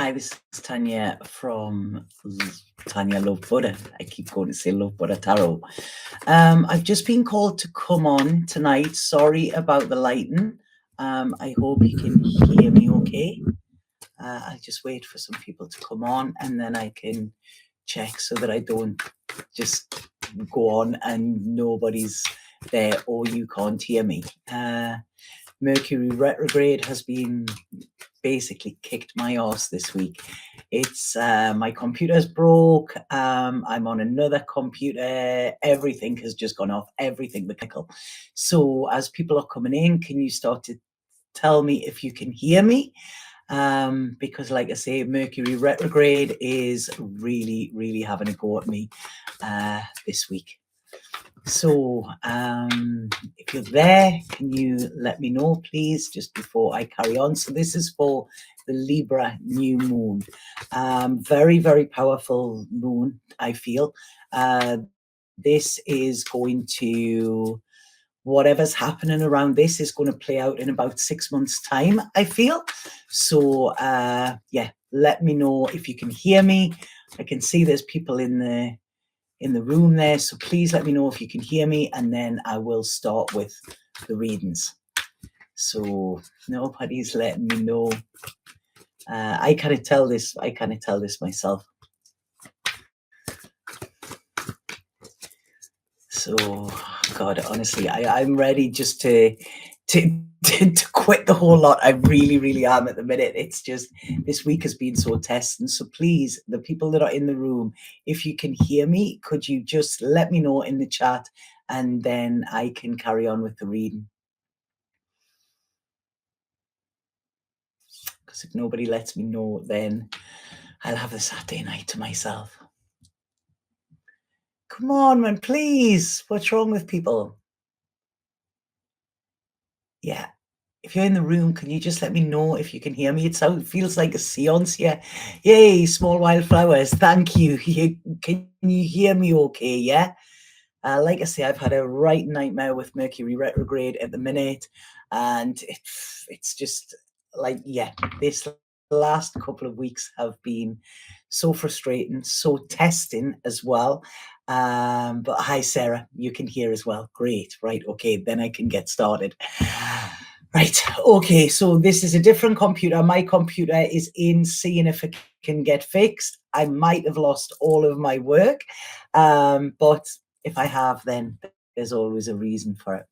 Hi, this is Tanya from Tanya Love Buddha. I keep going to say Love Buddha Tarot. I've just been called to come on tonight. Sorry about the lighting. I hope you can hear me okay. I'll just wait for some people to come on and then I can check so that I don't just go on and nobody's there or you can't hear me. Mercury retrograde has been basically kicked my ass this week. It's my computer's broke. I'm on another computer. Everything has just gone off. Everything mechanical. So as people are coming in, can you start to tell me if you can hear me? Because like I say, Mercury retrograde is really having a go at me this week. So if you're there, can you let me know, please, just before I carry on? So this is for the Libra new moon. Very powerful moon, I feel. This is going to, whatever's happening around this is going to play out in about 6 months' time, I feel. So yeah, let me know if you can hear me. I can see there's people in the room there, so please let me know if you can hear me, and then I will start with the readings. So nobody's letting me know. I kind of tell this myself. So God, honestly, I'm ready just to quit the whole lot. I really am at the minute. It's just, this week has been so testing. So please, the people that are in the room, if you can hear me, could you just let me know in the chat, and then I can carry on with the reading. Because if nobody lets me know, then I'll have the Saturday night to myself. Come on, man, please. What's wrong with people? Yeah. If you're in the room, can you just let me know if you can hear me? It feels like a seance here. Yay, small wildflowers. Thank you. Can you hear me okay? Yeah. Like I say, I've had a right nightmare with Mercury retrograde at the minute. And it's just like, yeah, this last couple of weeks have been so frustrating, so testing as well. But hi, Sarah, you can hear as well. Great. Right. Okay. Then I can get started. Right. Okay. So this is a different computer. My computer is in seeing if it can get fixed. I might have lost all of my work. But if I have, then there's always a reason for it.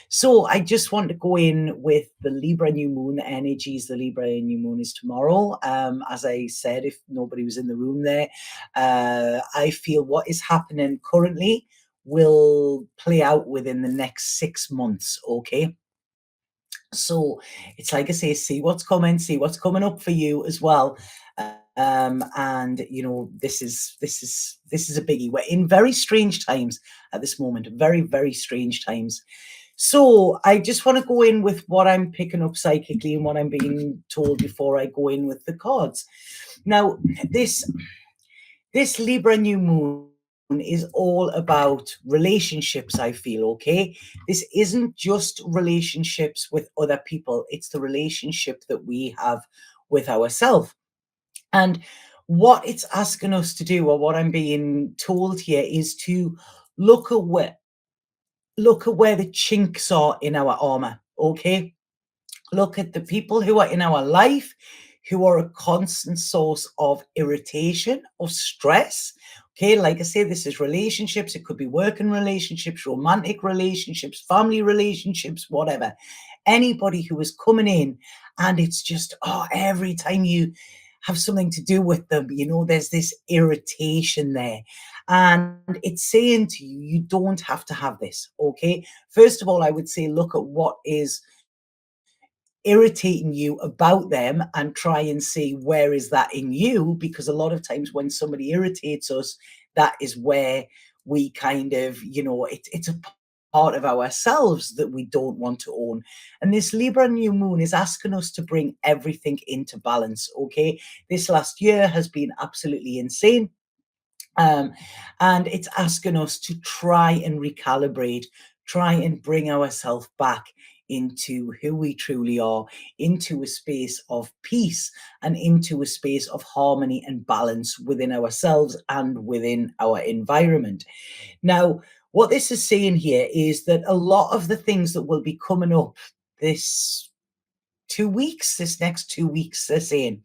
So I just want to go in with the Libra new moon energies. The Libra new moon is tomorrow. As I said, if nobody was in the room there, I feel what is happening currently will play out within the next 6 months. Okay. So it's like I say, see what's coming up for you as well. And you know, this is a biggie. We're in very strange times at this moment, very strange times. So I just want to go in with what I'm picking up psychically and what I'm being told before I go in with the cards. Now, this Libra new moon is all about relationships, I feel. Okay, this isn't just relationships with other people, it's the relationship that we have with ourselves. And what it's asking us to do, or what I'm being told here, is to look at where the chinks are in our armor. Okay, look at the people who are in our life who are a constant source of irritation or stress. Okay, like I say, this is relationships. It could be working relationships, romantic relationships, family relationships, whatever. Anybody who is coming in and it's just, every time you have something to do with them, you know, there's this irritation there. And it's saying to you, you don't have to have this. Okay, first of all, I would say look at what is irritating you about them and try and see where is that in you, because a lot of times when somebody irritates us, that is where we kind of, you know, it's a part of ourselves that we don't want to own. And this Libra new moon is asking us to bring everything into balance. Okay, this last year has been absolutely insane. And it's asking us to try and recalibrate, try and bring ourselves back into who we truly are, into a space of peace, and into a space of harmony and balance within ourselves and within our environment. Now, what this is saying here is that a lot of the things that will be coming up this 2 weeks, this next 2 weeks, they're saying,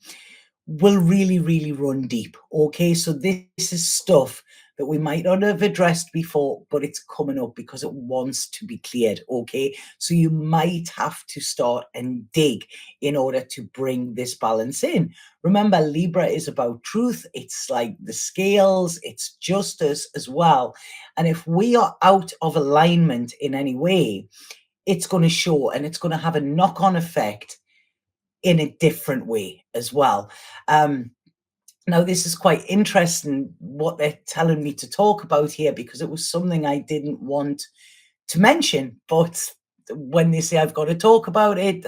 will really, really run deep. Okay, so this is stuff that we might not have addressed before, but it's coming up because it wants to be cleared. Okay, so you might have to start and dig in order to bring this balance in. Remember, Libra is about truth, it's like the scales, it's justice as well. And if we are out of alignment in any way, it's going to show, and it's going to have a knock-on effect in a different way as well. Now, this is quite interesting what they're telling me to talk about here, because it was something I didn't want to mention, but when they say I've got to talk about it,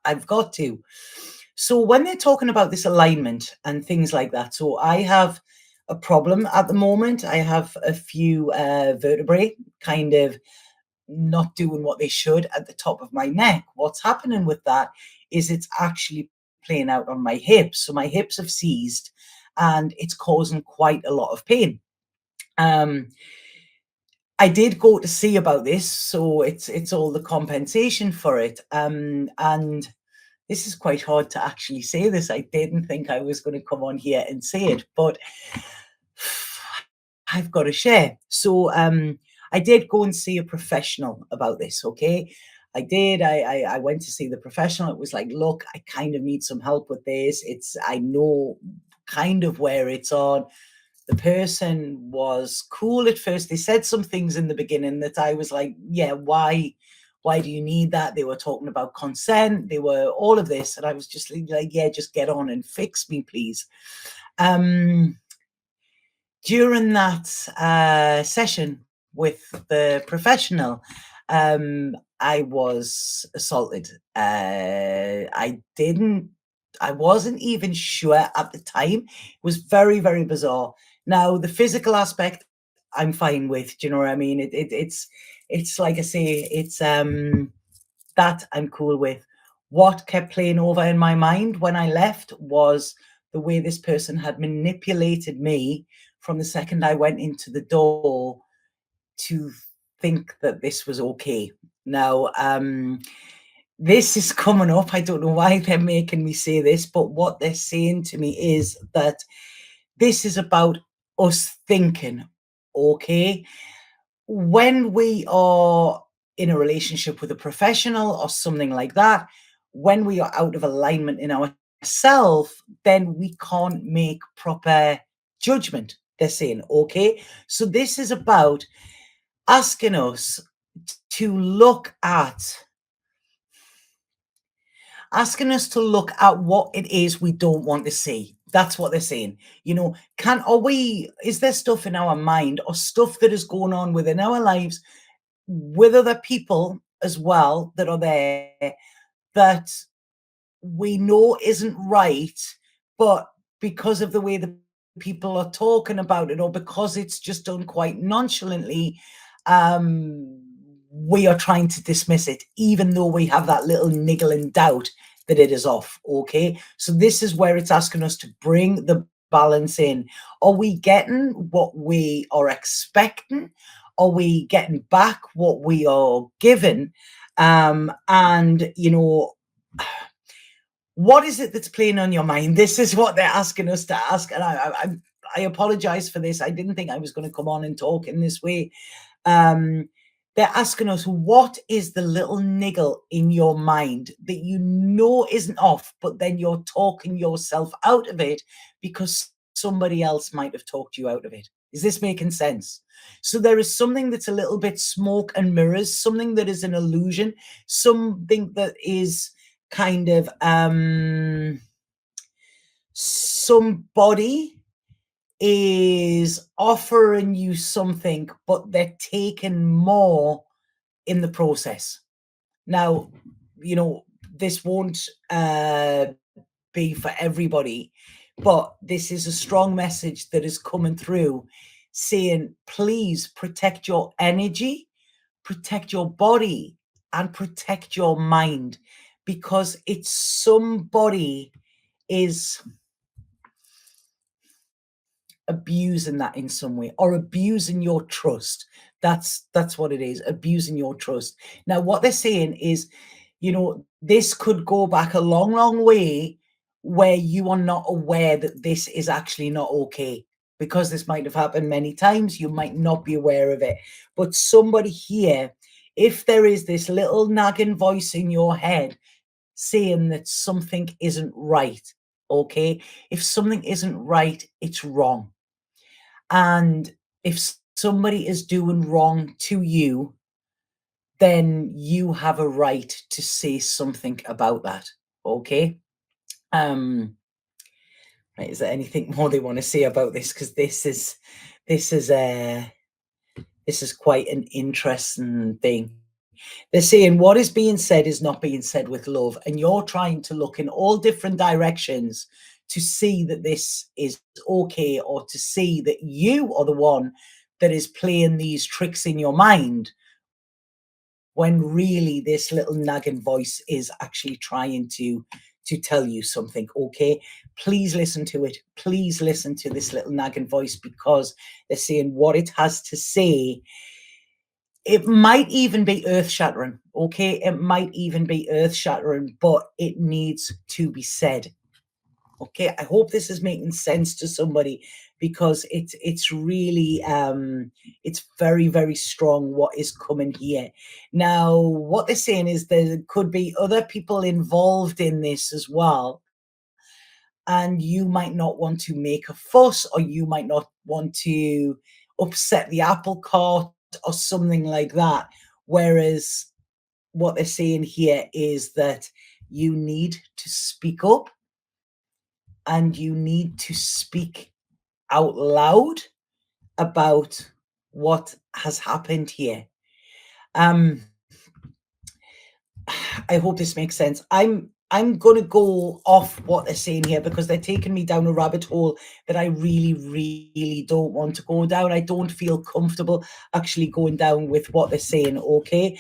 I've got to. So when they're talking about this alignment and things like that, so I have a problem at the moment. I have a few vertebrae kind of not doing what they should at the top of my neck. What's happening with that is it's actually playing out on my hips. So my hips have seized and it's causing quite a lot of pain. I did go to see about this, so it's all the compensation for it. And this is quite hard to actually say this. I didn't think I was going to come on here and say it, but I've got to share. So I did go and see a professional about this, okay? I did. I went to see the professional. It was like, look, I kind of need some help with this. I know kind of where it's on. The person was cool at first. They said some things in the beginning that I was like, yeah, why do you need that? They were talking about consent. They were all of this. And I was just like, yeah, just get on and fix me, please. During that session with the professional, I was assaulted. I wasn't even sure at the time. It was very, very bizarre. Now, the physical aspect, I'm fine with. Do you know what I mean? It's like I say, it's that I'm cool with. What kept playing over in my mind when I left was the way this person had manipulated me from the second I went into the door to think that this was okay. Now, this is coming up. I don't know why they're making me say this, but what they're saying to me is that this is about us thinking, okay? When we are in a relationship with a professional or something like that, when we are out of alignment in ourselves, then we can't make proper judgment, they're saying, okay? So this is about asking us to look at what it is we don't want to see. That's what they're saying. You know, is there stuff in our mind or stuff that is going on within our lives with other people as well that are there that we know isn't right, but because of the way the people are talking about it, or because it's just done quite nonchalantly, we are trying to dismiss it, even though we have that little niggling doubt that it is off. Okay, so this is where it's asking us to bring the balance in. Are we getting what we are expecting? Are we getting back what we are given? And you know, what is it that's playing on your mind? This is what they're asking us to ask. And I apologize for this. I didn't think I was going to come on and talk in this way. They're asking us, what is the little niggle in your mind that you know isn't off, but then you're talking yourself out of it because somebody else might have talked you out of it? Is this making sense? So there is something that's a little bit smoke and mirrors, something that is an illusion, something that is kind of somebody is offering you something, but they're taking more in the process. Now, you know, this won't be for everybody, but this is a strong message that is coming through saying, please protect your energy, protect your body, and protect your mind, because it's somebody is abusing that in some way, or abusing your trust. That's what it is, abusing your trust. Now what they're saying is, this could go back a long way, where you are not aware that this is actually not okay, because this might have happened many times. You might not be aware of it, but somebody here, if there is this little nagging voice in your head saying that something isn't right, okay, if something isn't right, it's wrong. And if somebody is doing wrong to you, then you have a right to say something about that. Okay. Right, is there anything more they want to say about this? Because this is this is quite an interesting thing. They're saying what is being said is not being said with love, and you're trying to look in all different directions to see that this is okay, or to see that you are the one that is playing these tricks in your mind, when really this little nagging voice is actually trying to tell you something. Okay, please listen to it. Please listen to this little nagging voice, because they're saying what it has to say, it might even be earth-shattering, okay? It might even be earth-shattering, but it needs to be said, okay? I hope this is making sense to somebody, because it's really, it's very, very strong what is coming here. Now, what they're saying is there could be other people involved in this as well, and you might not want to make a fuss, or you might not want to upset the apple cart or something like that. Whereas what they're saying here is that you need to speak up, and you need to speak out loud about what has happened here. Um, I hope this makes sense. I'm gonna go off what they're saying here, because they're taking me down a rabbit hole that I really, really don't want to go down. I don't feel comfortable actually going down with what they're saying. Okay.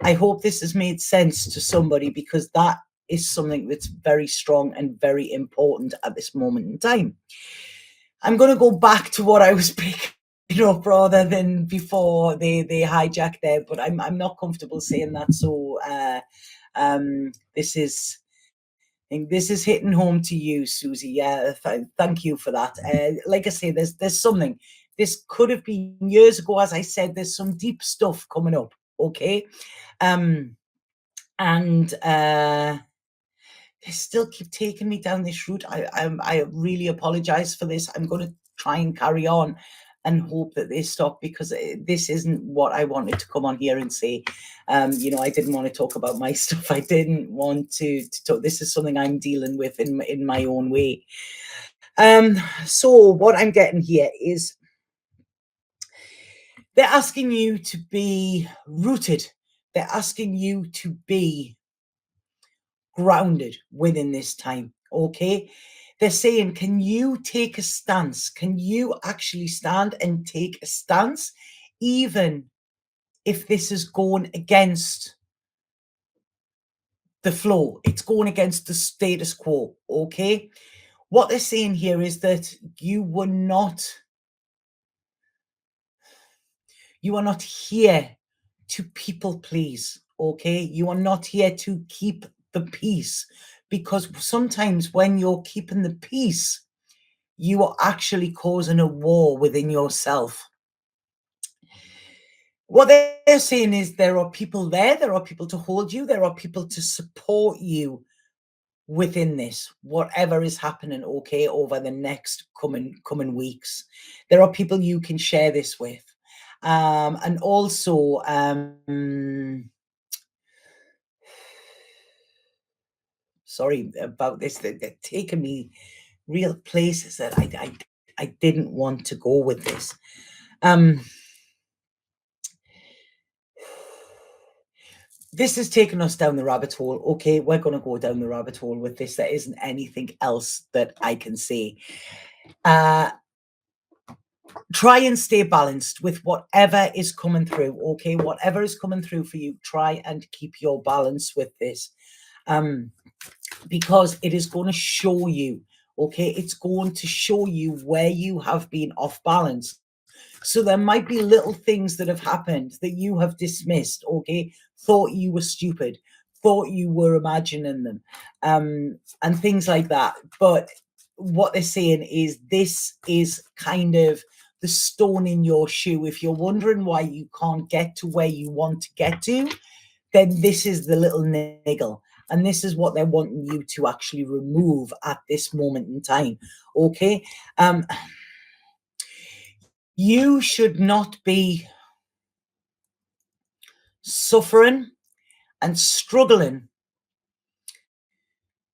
I hope this has made sense to somebody, because that is something that's very strong and very important at this moment in time. I'm gonna go back to what I was picking up rather than before they hijacked there, but I'm not comfortable saying that. So this is, I think this is hitting home to you, Susie. Yeah, thank you for that. Like I say, there's something. This could have been years ago, as I said. There's some deep stuff coming up. Okay, and they still keep taking me down this route. I really apologize for this. I'm going to try and carry on and hope that they stop, because this isn't what I wanted to come on here and say. I didn't want to talk about my stuff. I didn't want to talk. This is something I'm dealing with in my own way. So what I'm getting here is they're asking you to be rooted. They're asking you to be grounded within this time. Okay, they're saying, can you take a stance? Can you actually stand and take a stance, even if this is going against the flow? It's going against the status quo. Okay, what they're saying here is that you are not here to people please. Okay, you are not here to keep the peace, because sometimes when you're keeping the peace, you are actually causing a war within yourself. What they're saying is there are people there are people to hold you, there are people to support you within this, whatever is happening, okay, over the next coming weeks. There are people you can share this with. And also, sorry about this, they're taking me real places that I didn't want to go with this. This has taken us down the rabbit hole. Okay, we're going to go down the rabbit hole with this. There isn't anything else that I can say. try and stay balanced with whatever is coming through. Okay, whatever is coming through for you, try and keep your balance with this, because it is going to show you. Okay, it's going to show you where you have been off balance. So there might be little things that have happened that you have dismissed, okay, thought you were stupid, thought you were imagining them, and things like that. But what they're saying is this is kind of the stone in your shoe. If you're wondering why you can't get to where you want to get to, then this is the little niggle. And this is what they're wanting you to actually remove at this moment in time. Okay. You should not be suffering and struggling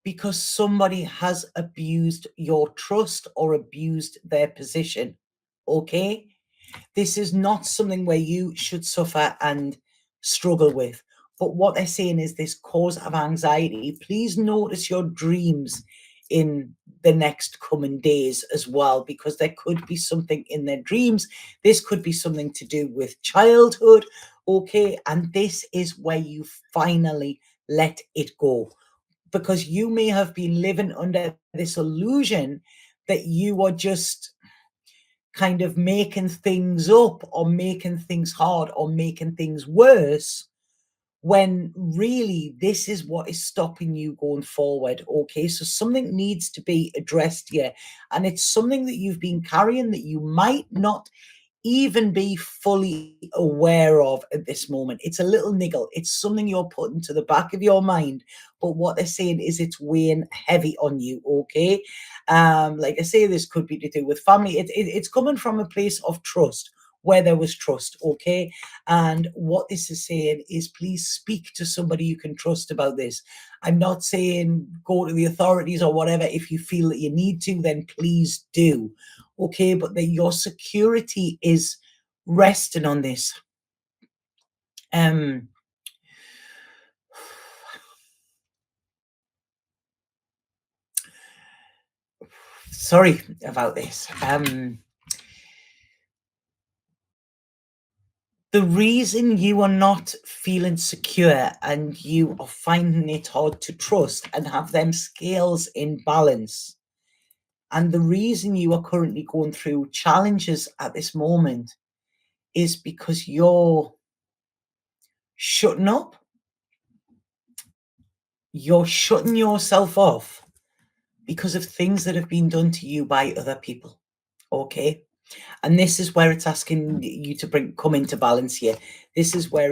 because somebody has abused your trust or abused their position. Okay? This is not something where you should suffer and struggle with. But what they're saying is this cause of anxiety. Please notice your dreams in the next coming days as well, because there could be something in their dreams. This could be something to do with childhood. Okay. And this is where you finally let it go, because you may have been living under this illusion that you are just kind of making things up or making things hard or making things worse, when really this is what is stopping you going forward. Okay, so something needs to be addressed here, and it's something that you've been carrying that you might not even be fully aware of at this moment. It's a little niggle. It's something you're putting to the back of your mind, but what they're saying is it's weighing heavy on you. Okay, like I say, this could be to do with family. It's coming from a place of trust, where there was trust. Okay, and what this is saying is, please speak to somebody you can trust about this. I'm not saying go to the authorities or whatever. If you feel that you need to, then please do. Okay, but that your security is resting on this. Sorry about this. The reason you are not feeling secure and you are finding it hard to trust and have them scales in balance, and the reason you are currently going through challenges at this moment, is because you're shutting up. You're shutting yourself off because of things that have been done to you by other people. Okay. And this is where it's asking you to come into balance here. This is where